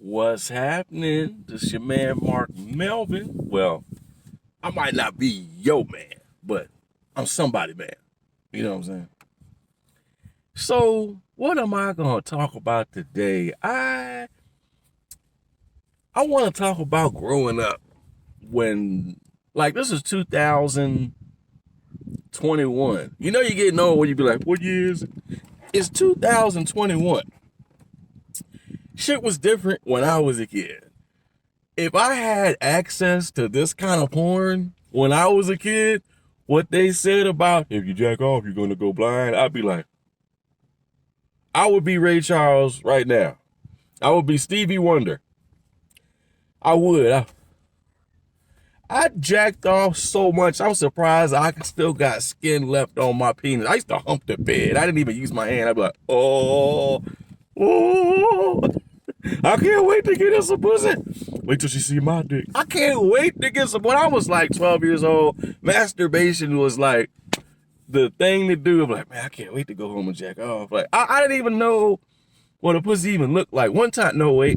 What's happening? This is your man Mark Melvin. Well, I might not be your man, but I'm somebody man. You know what I'm saying? So, what am I gonna talk about today? I want to talk about growing up when, like, this is 2021. You know, you're getting old when you be like, what year is it? It's 2021. Shit was different when I was a kid. If I had access to this kind of porn when I was a kid, what they said about if you jack off, you're going to go blind, I'd be like, I would be Ray Charles right now. I would be Stevie Wonder. I would. I jacked off so much, I'm surprised I still got skin left on my penis. I used to hump the bed. I didn't even use my hand. I'd be like, oh. I can't wait to get her some pussy. Wait till she see my dick. I can't wait to get some. When I was like 12 years old, masturbation was like the thing to do. I'm like, man, I can't wait to go home and jack off. Like, I didn't even know what a pussy even looked like. One time, no, wait.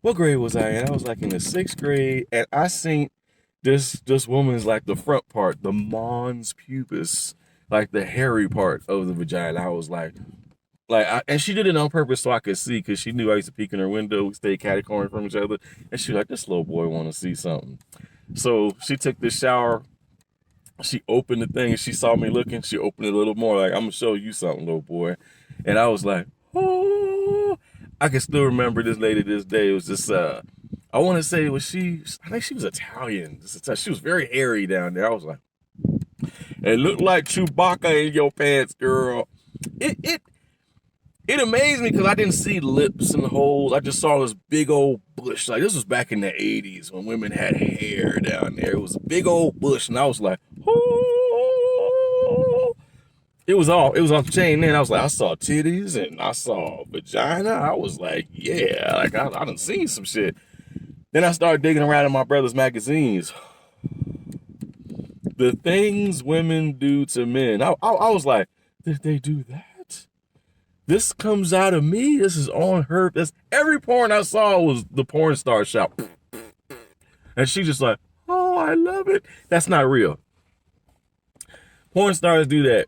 What grade was I in? I was like in the 6th grade, and I seen this woman's like the front part, the mons pubis, like the hairy part of the vagina. I was like, and she did it on purpose so I could see, because she knew I used to peek in her window. We stayed catty-cornered from each other. And she was like, this little boy want to see something. So she took this shower. She opened the thing and she saw me looking. She opened it a little more, like, I'm going to show you something, little boy. And I was like, oh. I can still remember this lady this day. It was just, I want to say, I think she was Italian. She was very hairy down there. I was like, it looked like Chewbacca in your pants, girl. It amazed me because I didn't see lips and holes. I just saw this big old bush. Like, this was back in the 80s when women had hair down there. It was a big old bush, and I was like, oh. It was off the chain then. I was like, I saw titties and I saw vagina. I was like, yeah, like I done seen some shit. Then I started digging around in my brother's magazines. The things women do to men. I was like, did they do that? This comes out of me. This is on her. Every porn I saw was the porn star shout. And she just like, oh, I love it. That's not real. Porn stars do that.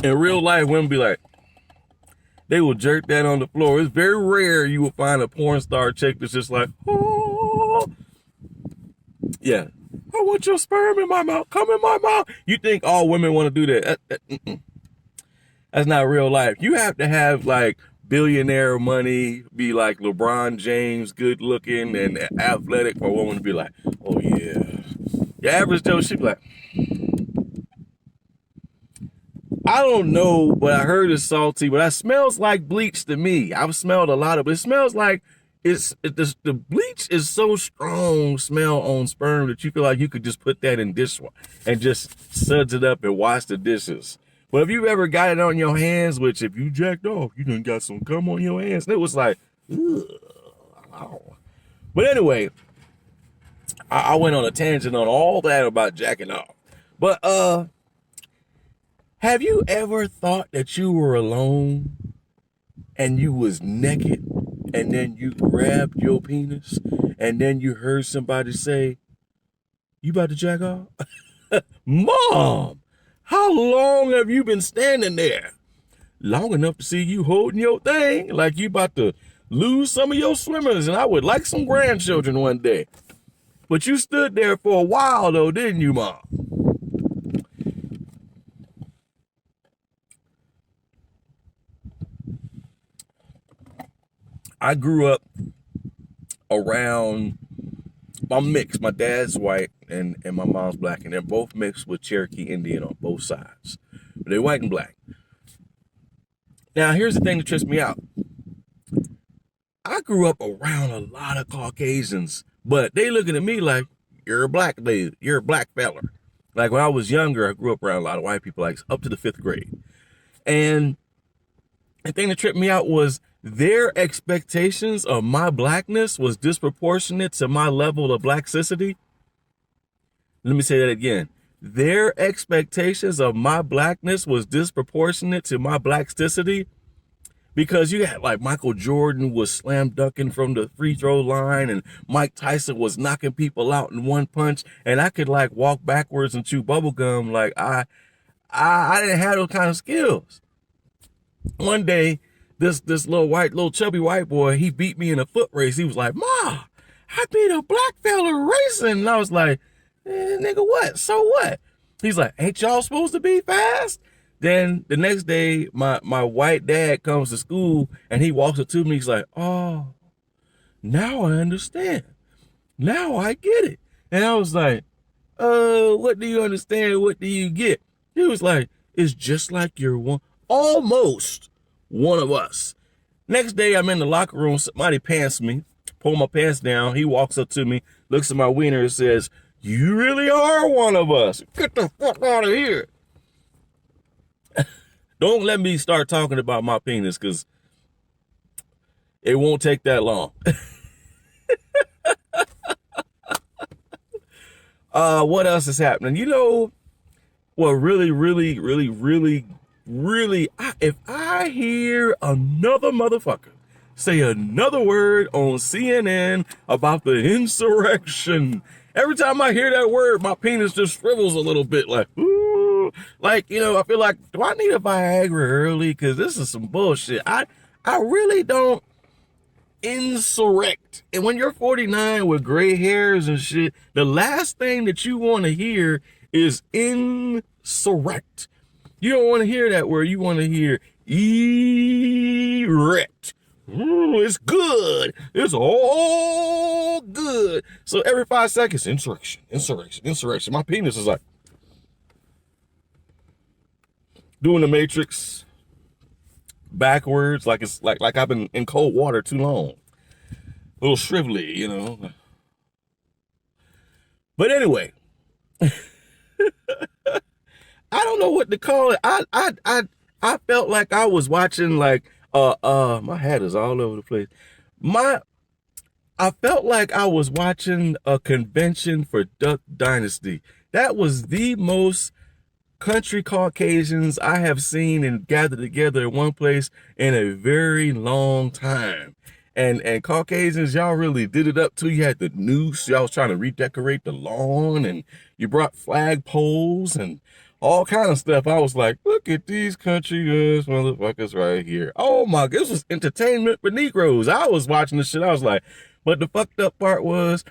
In real life, women be like, they will jerk that on the floor. It's very rare you will find a porn star chick that's just like, oh. Yeah. I want your sperm in my mouth. Come in my mouth. You think all women want to do that. That's not real life. You have to have like billionaire money, be like LeBron James, good looking and athletic for a woman to be like, oh yeah. Your average Joe, she'd be like, I don't know, but I heard it's salty, but it smells like bleach to me. I've smelled a lot of it. It smells like the bleach is so strong smell on sperm that you feel like you could just put that in dishwater and just suds it up and wash the dishes. But if you ever got it on your hands, which if you jacked off, you done got some cum on your hands. And it was like, ugh. But anyway, I went on a tangent on all that about jacking off. But have you ever thought that you were alone and you was naked and then you grabbed your penis and then you heard somebody say, you about to jack off? Mom! How long have you been standing there? Long enough to see you holding your thing like you about to lose some of your swimmers, and I would like some grandchildren one day. But you stood there for a while though, didn't you, Mom? I grew up around, I'm mixed. My dad's white and my mom's black, and they're both mixed with Cherokee Indian on both sides. But they're white and black. Now, here's the thing that trips me out. I grew up around a lot of Caucasians, but they looking at me like, you're a black dude, you're a black feller. Like when I was younger, I grew up around a lot of white people, like up to the 5th grade. And the thing that tripped me out was their expectations of my blackness was disproportionate to my level of blackicity. Let me say that again. Their expectations of my blackness was disproportionate to my blackicity. Because you had like Michael Jordan was slam dunking from the free throw line and Mike Tyson was knocking people out in one punch. And I could like walk backwards and chew bubble gum. Like I didn't have those kind of skills. One day, this little chubby white boy, he beat me in a foot race. He was like, "Ma, I beat a black fella racing." And I was like, nigga, what? So what? He's like, "Ain't y'all supposed to be fast?" Then the next day, my white dad comes to school and he walks up to me. He's like, "Oh, now I understand. Now I get it." And I was like, what do you understand? What do you get? He was like, "It's just like you're almost one of us." Next day, I'm in the locker room. Somebody pants me, pull my pants down. He walks up to me, looks at my wiener and says, "You really are one of us. Get the fuck out of here." Don't let me start talking about my penis because it won't take that long. What else is happening? You know what really, if I hear another motherfucker say another word on CNN about the insurrection, every time I hear that word, my penis just shrivels a little bit like, ooh. Like, you know, I feel like, do I need a Viagra early? Because this is some bullshit. I really don't insurrect. And when you're 49 with gray hairs and shit, the last thing that you want to hear is insurrect. You don't want to hear that word. You want to hear erect. It's good. It's all good. So every 5 seconds, insurrection. My penis is like doing the Matrix backwards, like it's like I've been in cold water too long. A little shrivelly, you know. But anyway, I don't know what to call it. I felt like I was watching like my hat is all over the place. I felt like I was watching a convention for Duck Dynasty. That was the most country Caucasians I have seen and gathered together in one place in a very long time. And Caucasians, y'all really did it up too. You had the noose, y'all was trying to redecorate the lawn, and you brought flag poles and all kind of stuff. I was like, look at these country ass motherfuckers right here. Oh my, this was entertainment for Negroes. I was watching this shit. I was like, but the fucked up part was,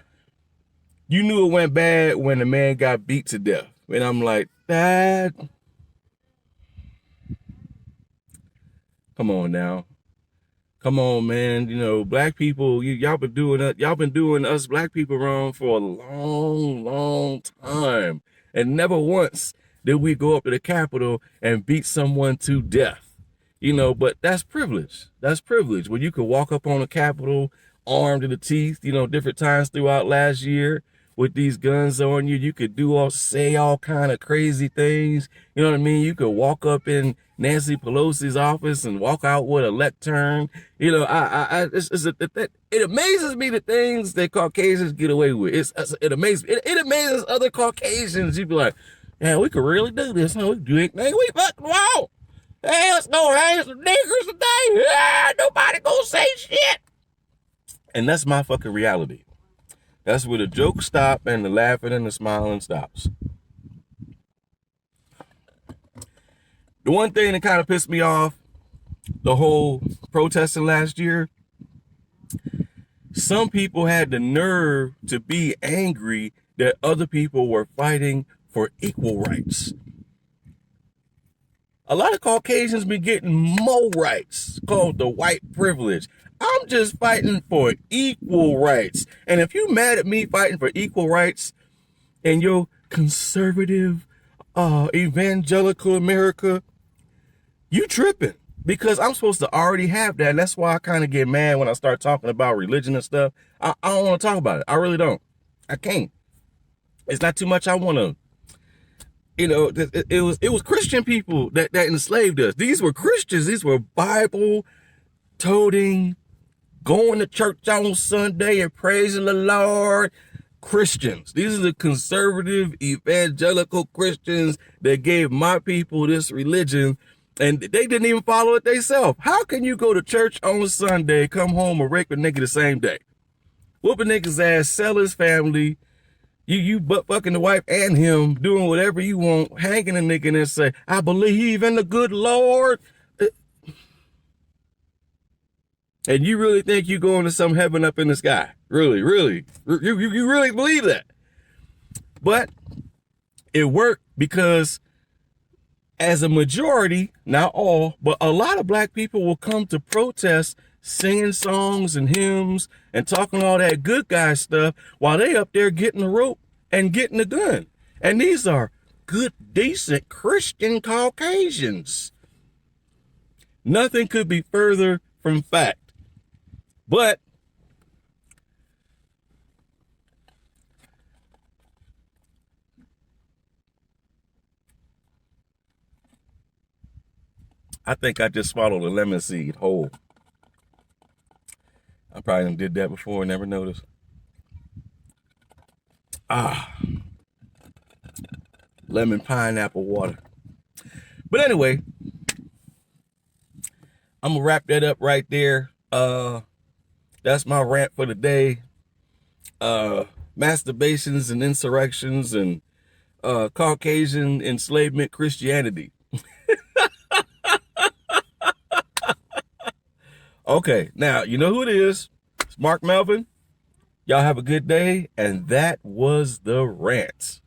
you knew it went bad when the man got beat to death. And I'm like, Dad, come on now. Come on, man. You know, black people, y'all been doing us black people wrong for a long time. And never once did we go up to the Capitol and beat someone to death. You know, but that's privilege. That's privilege. When you could walk up on the Capitol armed to the teeth, you know, different times throughout last year with these guns on you. You could say all kind of crazy things. You know what I mean? You could walk up in Nancy Pelosi's office and walk out with a lectern. You know, it amazes me the things that Caucasians get away with. It amazes other Caucasians. You'd be like, yeah, we could really do this. Huh? We do anything we fucking want. Hey, let's go hang some niggers today. Yeah, nobody gonna say shit. And that's my fucking reality. That's where the jokes stop and the laughing and the smiling stops. The one thing that kind of pissed me off, the whole protesting last year, some people had the nerve to be angry that other people were fighting for equal rights. A lot of Caucasians be getting more rights, called the white privilege. I'm just fighting for equal rights. And if you mad at me fighting for equal rights in your conservative, evangelical America, you tripping. Because I'm supposed to already have that. And that's why I kind of get mad when I start talking about religion and stuff. I don't want to talk about it. I really don't. I can't. It's not too much I want to. You know, it was Christian people that enslaved us. These were Christians. These were Bible-toting, going to church on Sunday and praising the Lord Christians. These are the conservative evangelical Christians that gave my people this religion And they didn't even follow it themselves. How can you go to church on Sunday, come home and rape a nigga the same day? Whoop a nigga's ass, sell his family, you butt fucking the wife and him, doing whatever you want, hanging a nigga and say, I believe in the good Lord. And you really think you going to some heaven up in the sky? Really? You really believe that? But it worked because as a majority, not all, but a lot of black people will come to protest singing songs and hymns and talking all that good guy stuff while they up there getting the rope and getting the gun. And these are good, decent Christian Caucasians. Nothing could be further from fact. But I think I just swallowed a lemon seed whole. I probably did that before and never noticed. Lemon pineapple water. But anyway, I'm gonna wrap that up right there. That's my rant for the day. Masturbations and insurrections and Caucasian enslavement Christianity. Okay, now you know who it is. It's Mark Melvin. Y'all have a good day, and that was the rant.